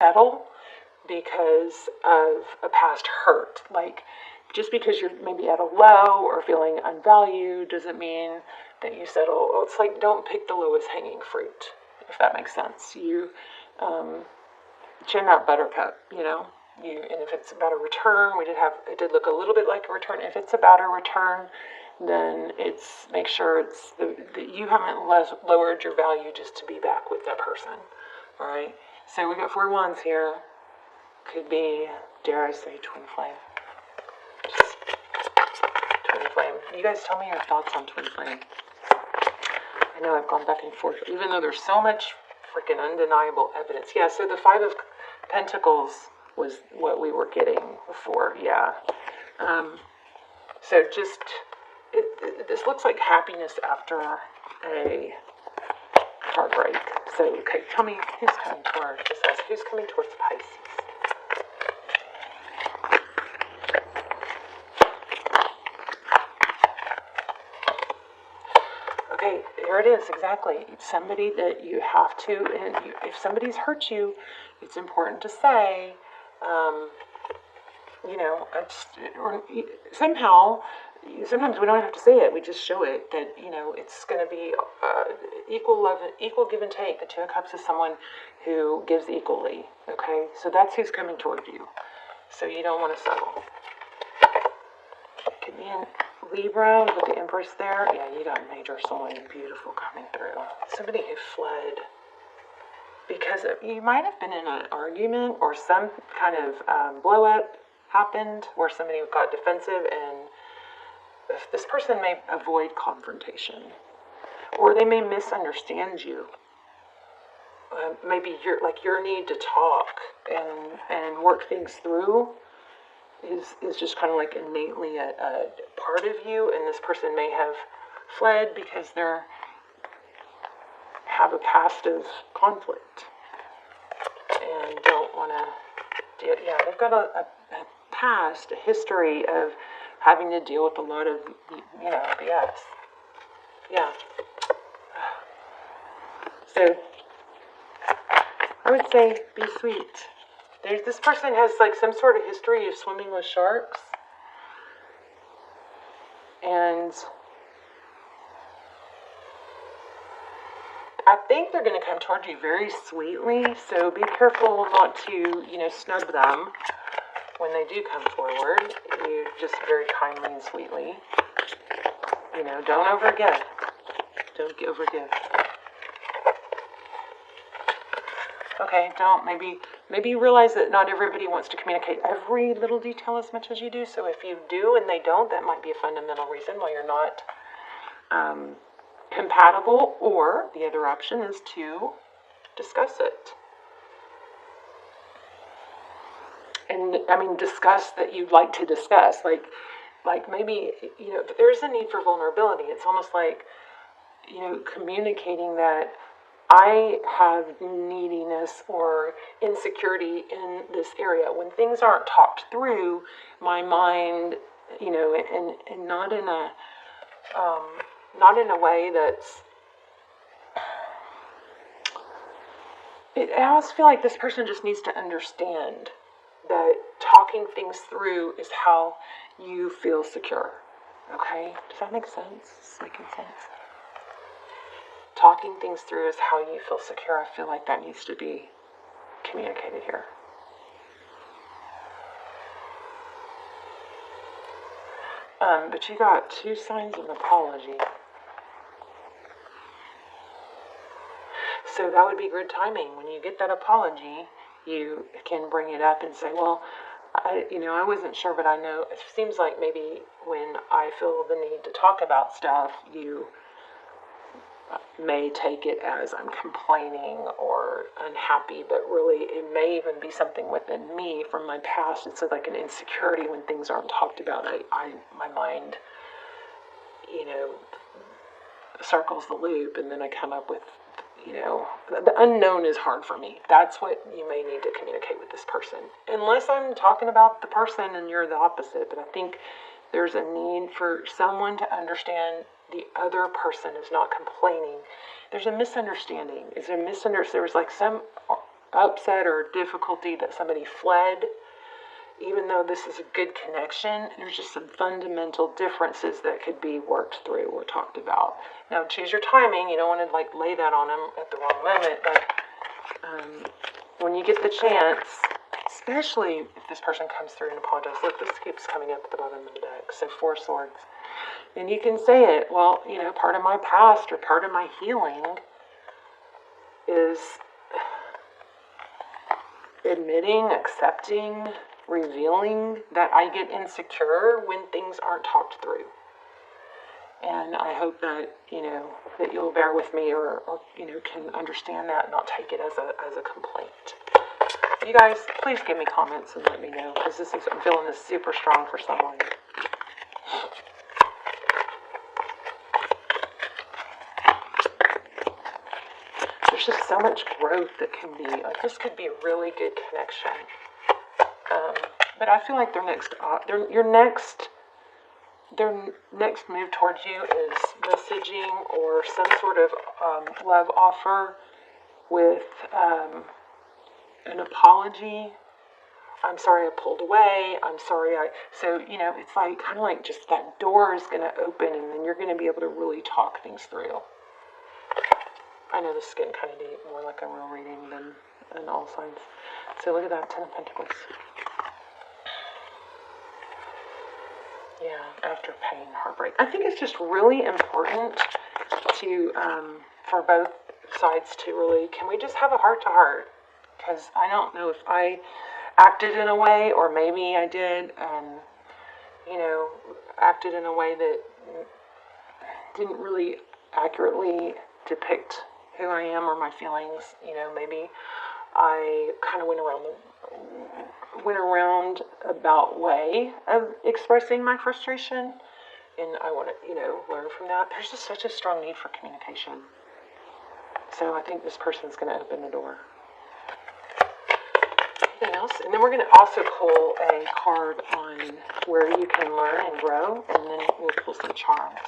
settle because of a past hurt. Like, just because you're maybe at a low or feeling unvalued doesn't mean that you settle. It's like, don't pick the lowest hanging fruit, if that makes sense. You chin that buttercup, you know. And if it's about a return, it did look a little bit like a return. If it's about a return, then make sure that you haven't lowered your value just to be back with that person. All right. So we got 4 wands here. Could be, dare I say, twin flame. Twin flame. You guys tell me your thoughts on twin flame. I know I've gone back and forth, even though there's so much freaking undeniable evidence. Yeah, so the 5 of Pentacles was what we were getting before, yeah. So just, this looks like happiness after a heartbreak. So, okay, tell me who's coming towards, it says, who's coming towards Pisces? Okay, here it is, exactly. Somebody that you have to, and if somebody's hurt you, it's important to say, or somehow, sometimes we don't have to say it, we just show it, that, it's going to be equal love, equal give and take. The 2 of Cups is someone who gives equally, okay? So that's who's coming toward you. So you don't want to settle. Could be in Libra with the Empress there. Yeah, you got major someone beautiful coming through. Somebody who fled because you might have been in an argument or some kind of blow up happened where somebody got defensive, and this person may avoid confrontation, or they may misunderstand you. Maybe your need to talk and work things through is just kind of like innately a part of you, and this person may have fled because they have a past of conflict and don't want to. Yeah, they've got a past, a history of having to deal with a lot of BS. Yeah. So I would say be sweet. This person has like some sort of history of swimming with sharks. And I think they're going to come toward you very sweetly. So be careful not to, snub them when they do come forward. You just very kindly and sweetly. Don't overgive. Don't overgive. Okay, maybe you realize that not everybody wants to communicate every little detail as much as you do. So if you do and they don't, that might be a fundamental reason why you're not compatible. Or the other option is to discuss it. And discuss that you'd like to discuss. Like maybe, there's a need for vulnerability. It's almost like, communicating that I have neediness or insecurity in this area. When things aren't talked through, my mind, and not in a way that's. I always feel like this person just needs to understand that talking things through is how you feel secure. Okay? Does that make sense? Is making sense? Talking things through is how you feel secure. I feel like that needs to be communicated here. But you got 2 signs of apology. So that would be good timing. When you get that apology, you can bring it up and say, well, I wasn't sure, but I know it seems like maybe when I feel the need to talk about stuff, you may take it as I'm complaining or unhappy, but really it may even be something within me from my past. It's like an insecurity when things aren't talked about. My mind, circles the loop, and then I come up with, the unknown is hard for me. That's what you may need to communicate with this person. Unless I'm talking about the person and you're the opposite, but I think there's a need for someone to understand the other person is not complaining. There's a misunderstanding. There was like some upset or difficulty that somebody fled. Even though this is a good connection, there's just some fundamental differences that could be worked through or talked about. Now, choose your timing. You don't want to like lay that on them at the wrong moment, but when you get the chance, especially if this person comes through and apologizes. Look, this keeps coming up at the bottom of the deck. So 4 swords. And you can say it, well, you know, part of my past or part of my healing is admitting, accepting, revealing that I get insecure when things aren't talked through. And I hope that, you know, that you'll bear with me or you know, can understand that and not take it as a complaint. You guys, please give me comments and let me know, because I'm feeling this super strong for someone. There's just so much growth that can be, like, this could be a really good connection. But I feel like their next move towards you is messaging or some sort of love offer with an apology. I'm sorry I pulled away. I'm sorry so, you know, it's like kind of like just that door is going to open and then you're going to be able to really talk things through. I know this is getting kind of deep, more like a real reading than all signs. So look at that, 10 of Pentacles. Yeah, after pain, heartbreak. I think it's just really important to, for both sides to really, can we just have a heart-to-heart? Because I don't know if I acted in a way, or maybe I did, you know, acted in a way that didn't really accurately depict who I am or my feelings. You know, maybe I kind of went around about way of expressing my frustration, and I want to, you know, learn from that. There's just such a strong need for communication. So I think this person's going to open the door. Anything else? And then we're going to also pull a card on where you can learn and grow, and then we'll pull some charms.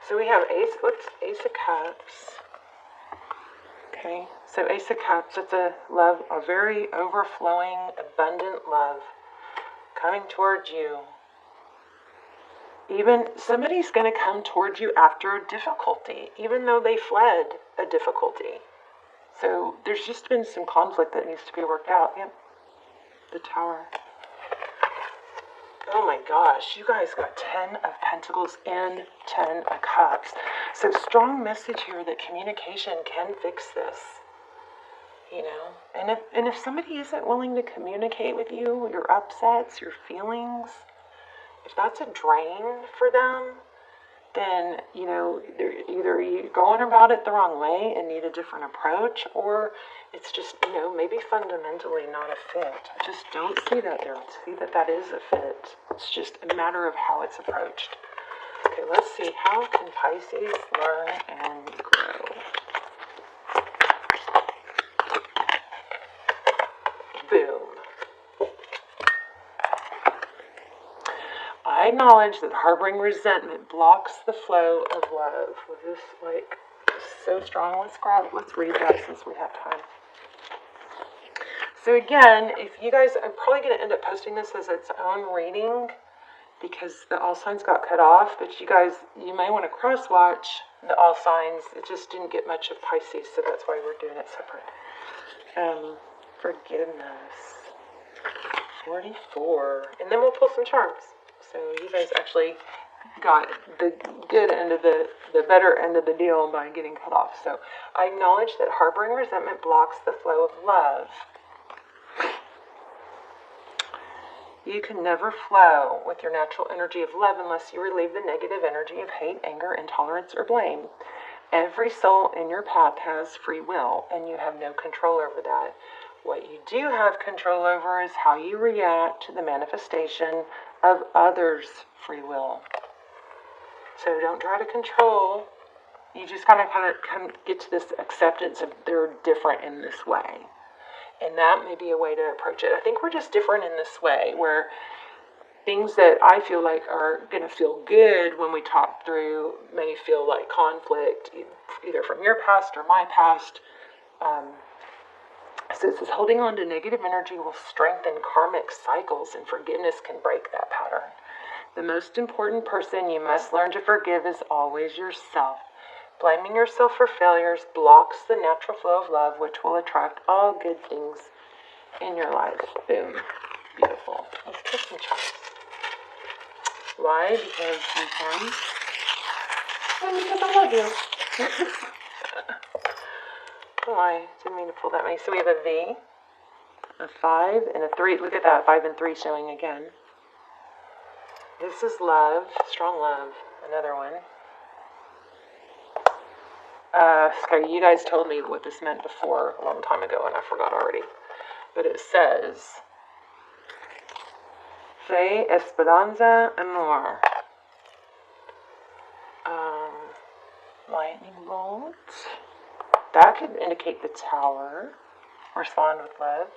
So we have Ace of Cups. Okay, so Ace of Cups, it's a very overflowing, abundant love coming towards you. Even somebody's going to come towards you after a difficulty, even though they fled a difficulty. So there's just been some conflict that needs to be worked out. Yep, the Tower. Oh my gosh, you guys got 10 of Pentacles and 10 of Cups. So strong message here that communication can fix this. You know, and if somebody isn't willing to communicate with you, your upsets, your feelings, if that's a drain for them, then, you know, either you're going about it the wrong way and need a different approach, or it's just, you know, maybe fundamentally not a fit. I just don't see that there. I see that is a fit. It's just a matter of how it's approached. Okay, let's see. How can Pisces learn and grow? Boom. I acknowledge that harboring resentment blocks the flow of love. Was this like so strong? Let's read that since we have time. So again, if you guys, I'm probably going to end up posting this as its own reading because the all signs got cut off, but you guys, you may want to cross watch the all signs. It just didn't get much of Pisces, so that's why we're doing it separate. Forgiveness. 44. And then we'll pull some charms. So you guys actually got the good end of the better end of the deal by getting cut off. So I acknowledge that harboring resentment blocks the flow of love. You can never flow with your natural energy of love unless you relieve the negative energy of hate, anger, intolerance, or blame. Every soul in your path has free will, and you have no control over that. What you do have control over is how you react to the manifestation of others' free will. So don't try to control. You just kind of get to this acceptance of they're different in this way. And that may be a way to approach it. I think we're just different in this way, where things that I feel like are going to feel good when we talk through may feel like conflict, either from your past or my past. So it says holding on to negative energy will strengthen karmic cycles, and forgiveness can break that pattern. The most important person you must learn to forgive is always yourself. Blaming yourself for failures blocks the natural flow of love, which will attract all good things in your life. Boom. Beautiful. Let's put some chimes. Why? Because we can. And because I love you. Why? Didn't mean to pull that many. So we have a V, a 5, and a 3. Look at that, 5 and 3 showing again. This is love, strong love. Another one. Okay, you guys told me what this meant before a long time ago, and I forgot already. But it says, Fe Esperanza Amor. Lightning bolt. That could indicate the Tower. Respond with love.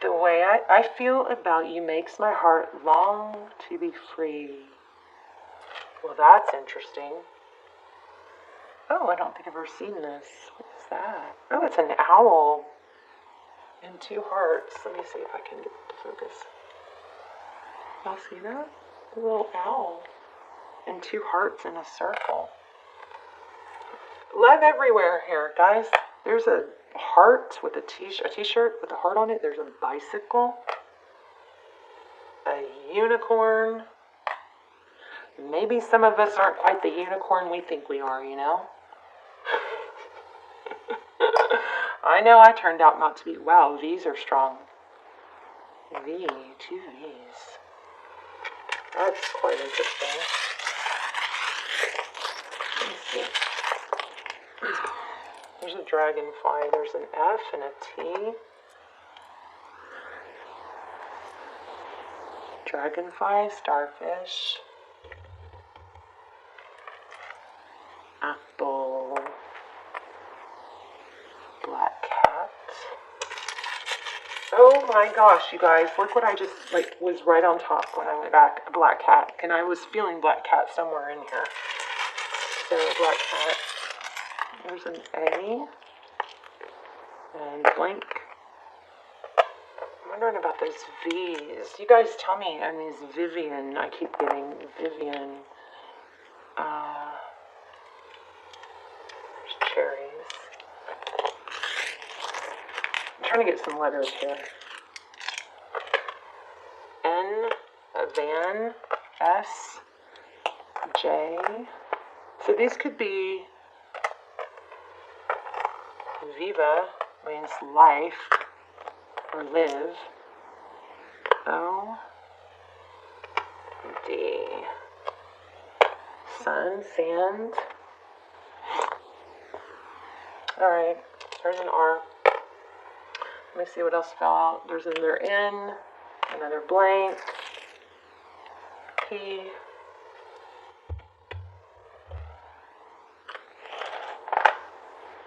The way I feel about you makes my heart long to be free. Well, that's interesting. Oh, I don't think I've ever seen this. What is that? Oh, it's an owl. And 2 hearts. Let me see if I can get it to focus. Y'all see that? The little owl. And 2 hearts in a circle. Love everywhere here, guys. There's a heart with a t-shirt with a heart on it. There's a bicycle. A unicorn. Maybe some of us aren't quite the unicorn we think we are, you know? I know I turned out not to be. Wow, V's are strong. 2 V's. That's quite interesting. Let me see. There's a dragonfly. There's an F and a T. Dragonfly, starfish. Apple. Black cat. Oh my gosh, you guys. Look what I just, was right on top when I went back. A black cat. And I was feeling black cat somewhere in here. So, black cat. There's an A. And blank. I'm wondering about those V's. You guys tell me. I mean, it's Vivian. I keep getting Vivian. There's cherries. I'm trying to get some letters here. N, Van, S, J. So these could be Viva, means life or live. O, D. Sun, sand. Alright, there's an R. Let me see what else fell out. There's another N, another blank, P.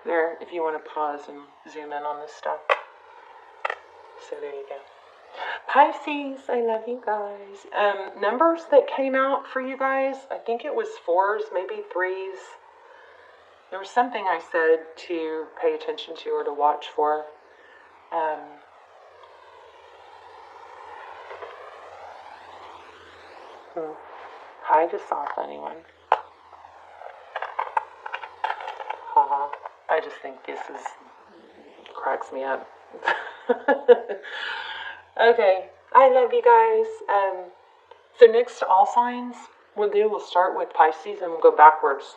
There, if you want to pause and zoom in on this stuff. So there you go. Pisces, I love you guys. Numbers that came out for you guys, I think it was 4s, maybe 3s. There was something I said to pay attention to or to watch for. I just saw a funny one. Haha. I just think this cracks me up. Okay. I love you guys. So next to all signs, we'll start with Pisces and we'll go backwards.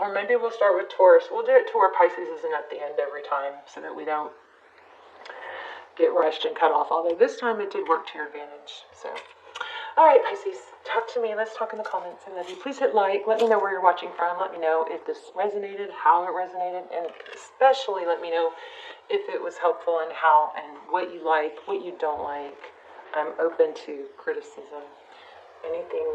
Or maybe we'll start with Taurus. We'll do it to where Pisces isn't at the end every time so that we don't get rushed and cut off. Although this time it did work to your advantage. So, alright Pisces, talk to me. Let's talk in the comments. I love you. Please hit like. Let me know where you're watching from. Let me know if this resonated, how it resonated, and especially let me know if it was helpful and how and what you like, what you don't like. I'm open to criticism. Anything